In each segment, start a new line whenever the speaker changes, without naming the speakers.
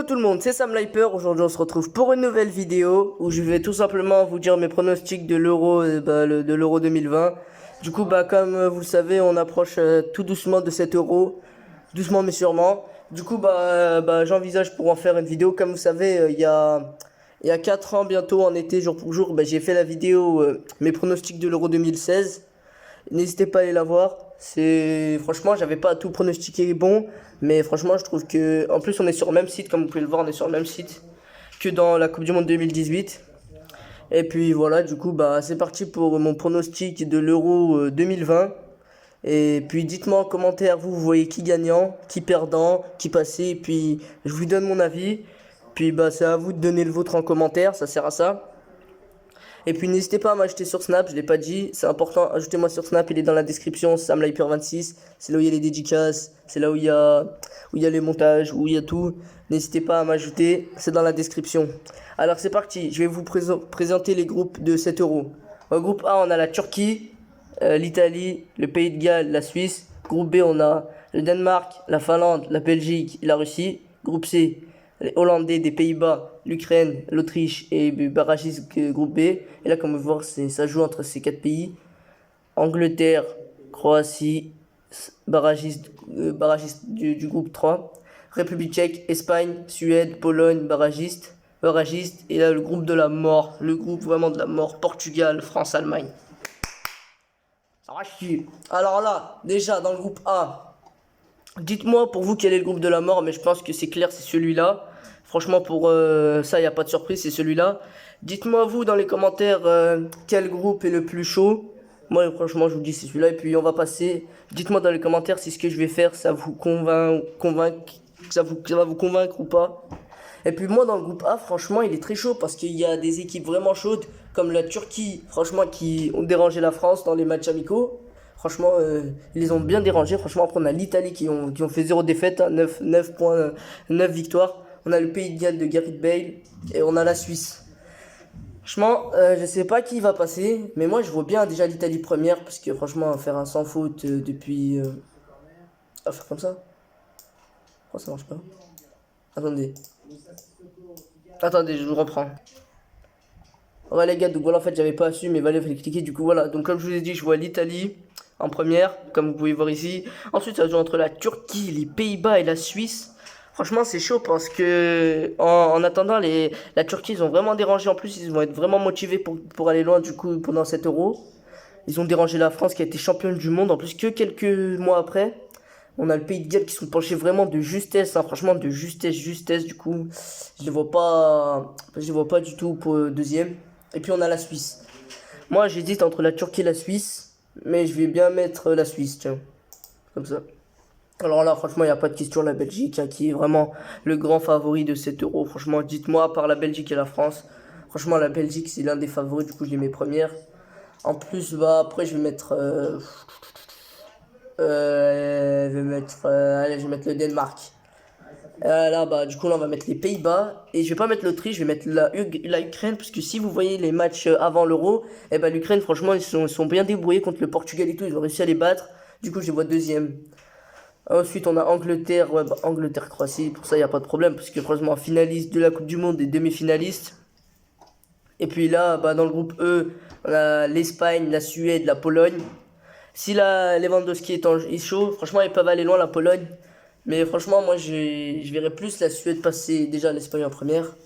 tout le monde, c'est Sam Lyper. Aujourd'hui, on se retrouve pour une nouvelle vidéo où je vais tout simplement vous dire mes pronostics de l'Euro, de l'Euro 2020. Du coup, comme vous le savez, on approche tout doucement de cet Euro, doucement mais sûrement. Du coup, j'envisage pour en faire une vidéo. Comme vous savez, il y a 4 ans bientôt, en été, jour pour jour, j'ai fait la vidéo mes pronostics de l'Euro 2016. N'hésitez pas à aller la voir. Franchement, j'avais pas tout pronostiqué bon, mais franchement, je trouve que en plus on est sur le même site, comme vous pouvez le voir, on est sur le même site que dans la Coupe du Monde 2018. Et puis voilà, du coup, c'est parti pour mon pronostic de l'Euro 2020. Et puis dites-moi en commentaire, vous voyez qui gagnant, qui perdant, qui passé, et puis je vous donne mon avis. Puis c'est à vous de donner le vôtre en commentaire, ça sert à ça. Et puis n'hésitez pas à m'ajouter sur Snap, je l'ai pas dit, c'est important, ajoutez-moi sur Snap, il est dans la description, SamLyper26, c'est là où il y a les dédicaces, c'est là où il y a les montages, où il y a tout. N'hésitez pas à m'ajouter, c'est dans la description. Alors c'est parti, je vais vous présenter les groupes de 7 euros. Au groupe A, on a la Turquie, l'Italie, le Pays de Galles, la Suisse. Groupe B, on a le Danemark, la Finlande, la Belgique et la Russie. Groupe C, les Hollandais des Pays-Bas, l'Ukraine, l'Autriche et barragiste groupe B. Et là, comme vous voyez, ça joue entre ces 4 pays. Angleterre, Croatie, barragiste du groupe 3. République tchèque, Espagne, Suède, Pologne, barragiste. Et là, le groupe de la mort, le groupe vraiment de la mort, Portugal, France, Allemagne. Ça va chier. Alors là, déjà, dans le groupe A, dites-moi pour vous quel est le groupe de la mort, mais je pense que c'est clair, c'est celui-là. Franchement, pour ça, il n'y a pas de surprise, c'est celui-là. Dites-moi vous dans les commentaires quel groupe est le plus chaud. Moi, franchement, je vous dis c'est celui-là. Et puis, on va passer. Dites-moi dans les commentaires si ce que je vais faire, ça vous ça va vous convaincre ou pas. Et puis moi, dans le groupe A, franchement, il est très chaud parce qu'il y a des équipes vraiment chaudes, comme la Turquie, franchement, qui ont dérangé la France dans les matchs amicaux. Franchement, ils les ont bien dérangés. Franchement, après, on a l'Italie qui ont fait 0 défaite, 9 points, 9 victoires. On a le Pays de Galles de Gareth Bale et on a la Suisse. Franchement, je sais pas qui va passer, mais moi, je vois bien déjà l'Italie première, parce que franchement, faire un sans faute depuis... à faire comme ça. Oh, ça marche pas. Attendez. Attendez, je vous reprends. Ouais les gars, donc voilà, en fait j'avais pas su, mais il fallait cliquer, du coup voilà. Donc comme je vous ai dit, je vois l'Italie en première, comme vous pouvez voir ici. Ensuite ça joue entre la Turquie, les Pays-Bas et la Suisse. Franchement c'est chaud parce que en attendant, la Turquie ils ont vraiment dérangé, en plus ils vont être vraiment motivés pour aller loin du coup pendant cet euro. Ils ont dérangé la France qui a été championne du monde, en plus que quelques mois après. On a le Pays de Galles qui sont penchés vraiment de justesse, hein, franchement de justesse, du coup je les vois pas du tout pour deuxième. Et puis on a la Suisse. Moi j'hésite entre la Turquie et la Suisse, mais je vais bien mettre la Suisse, tiens, comme ça. Alors là franchement il n'y a pas de question, la Belgique hein, qui est vraiment le grand favori de cet euro. Franchement dites-moi, à part la Belgique et la France, franchement la Belgique c'est l'un des favoris, du coup je les mets première. En plus après je vais mettre... allez, je vais mettre le Danemark. Là, du coup, là, on va mettre les Pays-Bas. Et je vais pas mettre l'Autriche, je vais mettre la Ukraine. Parce que si vous voyez les matchs avant l'Euro, l'Ukraine, franchement, ils sont bien débrouillés contre le Portugal et tout. Ils ont réussi à les battre. Du coup, je les vois deuxième. Ensuite, on a Angleterre. Ouais, Angleterre-Croatie. Pour ça, il n'y a pas de problème. Parce que, franchement, finaliste de la Coupe du Monde et demi-finaliste. Et puis là, dans le groupe E, on a l'Espagne, la Suède, la Pologne. Si la Lewandowski est chaud, franchement, ils peuvent aller loin, la Pologne. Mais franchement, moi, je verrais plus la Suède passer déjà l'Espagne en première.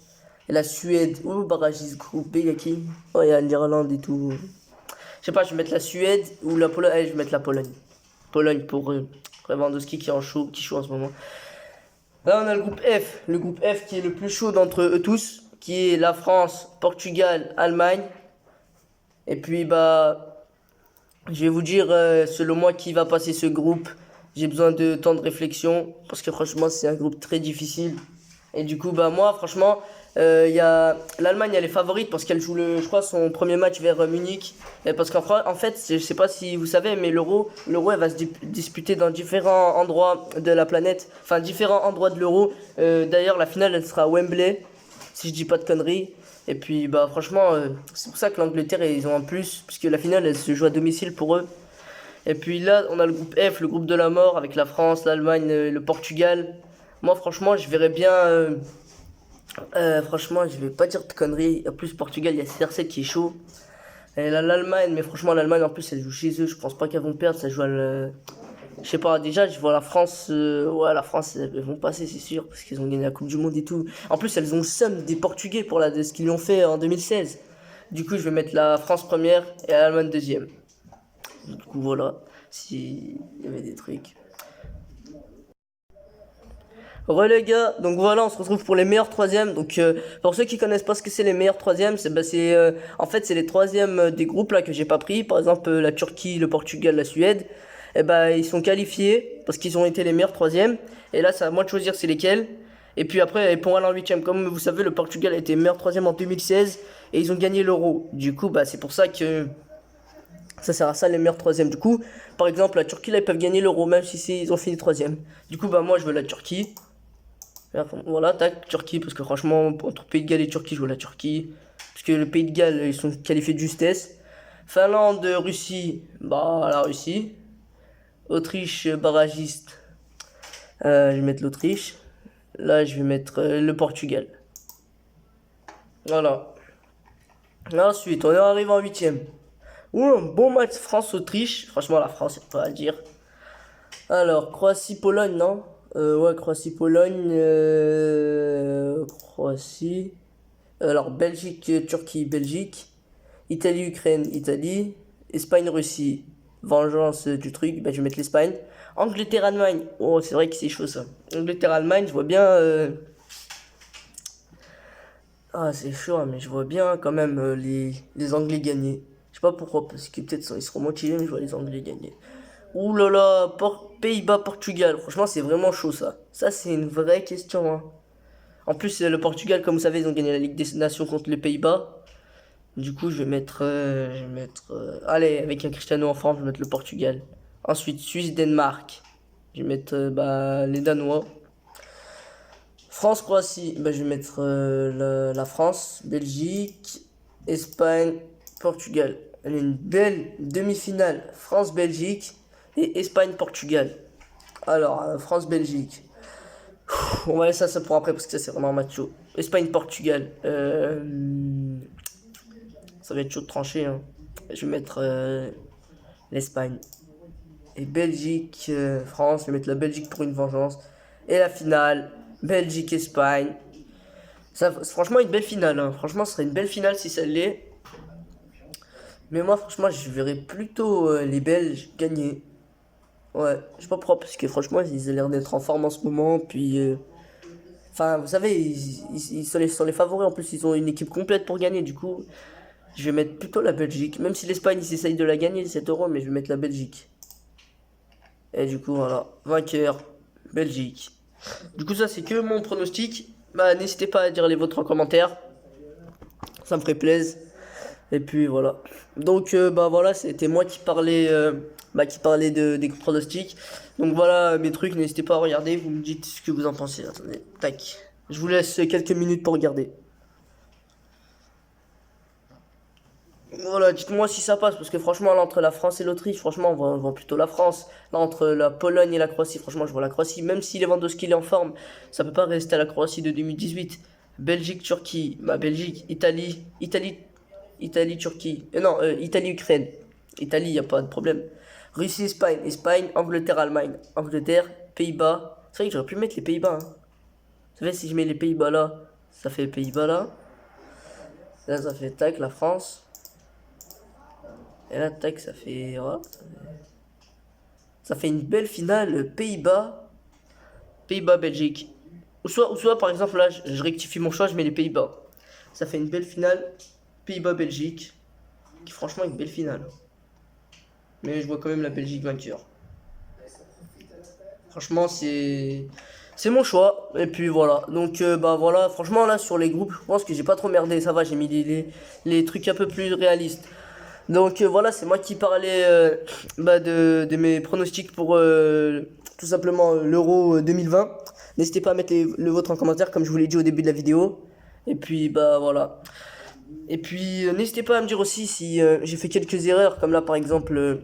Et la Suède, barragiste groupe B, il y a qui? Oh, il y a l'Irlande et tout. Je sais pas, je vais mettre la Suède ou la Pologne. Allez, je vais mettre la Pologne. Pologne pour Lewandowski qui est chaud en ce moment. Là, on a le groupe F. Le groupe F qui est le plus chaud d'entre eux tous. Qui est la France, Portugal, Allemagne. Et puis, je vais vous dire, selon moi, qui va passer ce groupe. J'ai besoin de temps de réflexion, parce que franchement, c'est un groupe très difficile. Et du coup, moi, franchement, l'Allemagne, elle est favorite, parce qu'elle joue, je crois, son premier match vers Munich. Et parce qu'en fait, je sais pas si vous savez, mais l'Euro, elle va se disputer dans différents endroits de la planète. Enfin, différents endroits de l'Euro. D'ailleurs, la finale, elle sera à Wembley, si je dis pas de conneries. Et puis franchement, c'est pour ça que l'Angleterre ils ont un plus, puisque la finale elle se joue à domicile pour eux. Et puis là on a le groupe F, le groupe de la mort avec la France, l'Allemagne, le Portugal. Moi franchement je verrais bien Franchement, je vais pas dire de conneries. En plus, Portugal, il y a CR7 qui est chaud. Et là, l'Allemagne, mais franchement, l'Allemagne, en plus, elle joue chez eux. Je pense pas qu'elles vont perdre. Ça joue à Je sais pas, déjà, je vois la France. Ouais, la France, elles vont passer, c'est sûr. Parce qu'ils ont gagné la Coupe du Monde et tout. En plus, elles ont le seum des Portugais pour de ce qu'ils lui ont fait en 2016. Du coup, je vais mettre la France première et l'Allemagne deuxième. Du coup, voilà. S'il y avait des trucs. Re les gars, donc voilà, on se retrouve pour les meilleurs troisièmes. Donc pour ceux qui connaissent pas ce que c'est les meilleurs troisièmes, en fait c'est les troisièmes des groupes là que j'ai pas pris. Par exemple la Turquie, le Portugal, la Suède. Et ben ils sont qualifiés parce qu'ils ont été les meilleurs troisièmes. Et là c'est à moi de choisir c'est lesquels. Et puis après pour aller en huitième, comme vous savez le Portugal a été meilleur troisième en 2016 et ils ont gagné l'Euro. Du coup bah c'est pour ça que ça sert à ça les meilleurs troisièmes. Du coup par exemple la Turquie là ils peuvent gagner l'Euro même si ils ont fini troisième. Du coup bah moi je veux la Turquie. Voilà, tac, Turquie, parce que franchement, entre Pays de Galles et Turquie, je vois la Turquie. Parce que le Pays de Galles, ils sont qualifiés de justesse. Finlande, Russie, bah la Russie. Autriche, barragiste, je vais mettre l'Autriche. Là, je vais mettre le Portugal. Voilà. Ensuite, on est arrivé en huitième. Ouh, un bon match France-Autriche. Franchement, la France, c'est pas à dire. Alors, Croatie-Pologne, non? Ouais, Croatie-Pologne. Croatie. Alors, Belgique, Turquie, Belgique. Italie, Ukraine, Italie. Espagne, Russie. Vengeance du truc. Bah, je vais mettre l'Espagne. Angleterre, Allemagne. Oh, c'est vrai que c'est chaud ça. Angleterre, Allemagne, je vois bien. Ah, c'est chaud, hein, mais je vois bien quand même les Anglais gagner. Je sais pas pourquoi, parce que peut-être ils seront motivés, mais je vois les Anglais gagner. Ouh là là, Pays-Bas, Portugal. Franchement, c'est vraiment chaud ça. Ça, c'est une vraie question, hein. En plus, le Portugal, comme vous savez, ils ont gagné la Ligue des Nations contre les Pays-Bas. Du coup, allez, avec un Cristiano en forme, je vais mettre le Portugal. Ensuite, Suisse, Danemark. Je vais mettre les Danois. France, Croatie, bah, je vais mettre la France. Belgique, Espagne, Portugal. Allez, une belle demi-finale. France-Belgique et Espagne-Portugal. Alors, France-Belgique. On va laisser ça pour après parce que ça c'est vraiment un match chaud. Espagne-Portugal. Ça va être chaud de trancher, hein. Je vais mettre l'Espagne. Et Belgique, France. Je vais mettre la Belgique pour une vengeance. Et la finale, Belgique-Espagne. Ça, franchement, une belle finale, hein. Franchement, ce serait une belle finale si ça l'est. Mais moi, franchement, je verrais plutôt les Belges gagner. Ouais, je sais pas pourquoi, parce que franchement, ils ont l'air d'être en forme en ce moment. Puis, enfin, vous savez, ils sont les favoris. En plus, ils ont une équipe complète pour gagner. Du coup, je vais mettre plutôt la Belgique. Même si l'Espagne, ils essayent de la gagner, 7 euros, mais je vais mettre la Belgique. Et du coup, voilà. Vainqueur, Belgique. Du coup, ça, c'est que mon pronostic. Bah, n'hésitez pas à dire les vôtres en commentaire. Ça me ferait plaisir. Et puis, voilà. Donc, bah, voilà, c'était moi qui parlais des pronostics. Donc, voilà mes trucs. N'hésitez pas à regarder. Vous me dites ce que vous en pensez. Attendez, tac. Je vous laisse quelques minutes pour regarder. Voilà, dites-moi si ça passe, parce que franchement, là, entre la France et l'Autriche, franchement, on voit plutôt la France. Là, entre la Pologne et la Croatie, franchement, je vois la Croatie. Même si Lewandowski est en forme, ça peut pas rester à la Croatie de 2018. Belgique, Turquie, bah, Belgique, Italie, Turquie. Non, Italie, Ukraine. Italie, y a pas de problème. Russie, Espagne, Angleterre, Allemagne. Angleterre, Pays-Bas. C'est vrai que j'aurais pu mettre les Pays-Bas, hein. Vous savez, si je mets les Pays-Bas là, ça fait les Pays-Bas là. Là, ça fait tac, la France. Et là, tac, ça fait. Voilà, ça fait une belle finale Pays-Bas. Pays-Bas, Belgique. Ou soit, par exemple, là, je rectifie mon choix, je mets les Pays-Bas. Ça fait une belle finale Pays-Bas, Belgique. Qui, franchement, est une belle finale. Mais je vois quand même la Belgique vainqueur. Franchement, c'est mon choix. Et puis voilà. Donc, bah voilà. Franchement, là, sur les groupes, je pense que j'ai pas trop merdé. Ça va, j'ai mis les trucs un peu plus réalistes. Donc voilà, c'est moi qui parlais de mes pronostics pour tout simplement l'Euro 2020. N'hésitez pas à mettre le vôtre en commentaire comme je vous l'ai dit au début de la vidéo. Et puis bah voilà. Et puis n'hésitez pas à me dire aussi si j'ai fait quelques erreurs comme là par exemple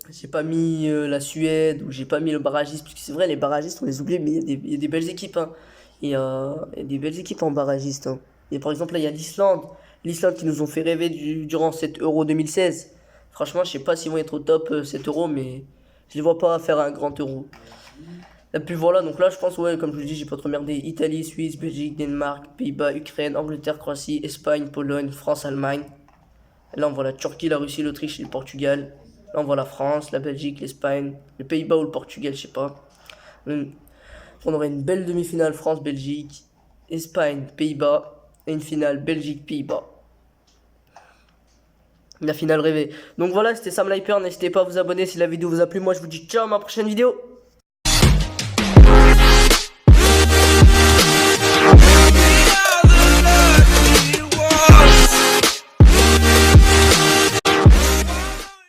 j'ai pas mis la Suède ou j'ai pas mis le barragiste parce que c'est vrai les barragistes on les oublie mais il y a des belles équipes, hein. Il y a des belles équipes en barragiste, hein. Et par exemple, là, il y a l'Islande. L'Islande qui nous ont fait rêver durant cet Euro 2016. Franchement, je sais pas s'ils vont être au top cet Euro, mais je les vois pas faire un grand Euro. Et puis voilà, donc là, je pense, ouais, comme je vous dis, j'ai pas trop merdé. Italie, Suisse, Belgique, Danemark, Pays-Bas, Ukraine, Angleterre, Croatie, Espagne, Pologne, France, Allemagne. Là, on voit la Turquie, la Russie, l'Autriche et le Portugal. Là, on voit la France, la Belgique, l'Espagne, les Pays-Bas ou le Portugal, je sais pas. On aurait une belle demi-finale France-Belgique, Espagne, Pays-Bas, et une finale Belgique-Pays-Bas. La finale rêvée. Donc voilà, c'était Sam Lyper. N'hésitez pas à vous abonner si la vidéo vous a plu. Moi, je vous dis ciao à ma prochaine vidéo.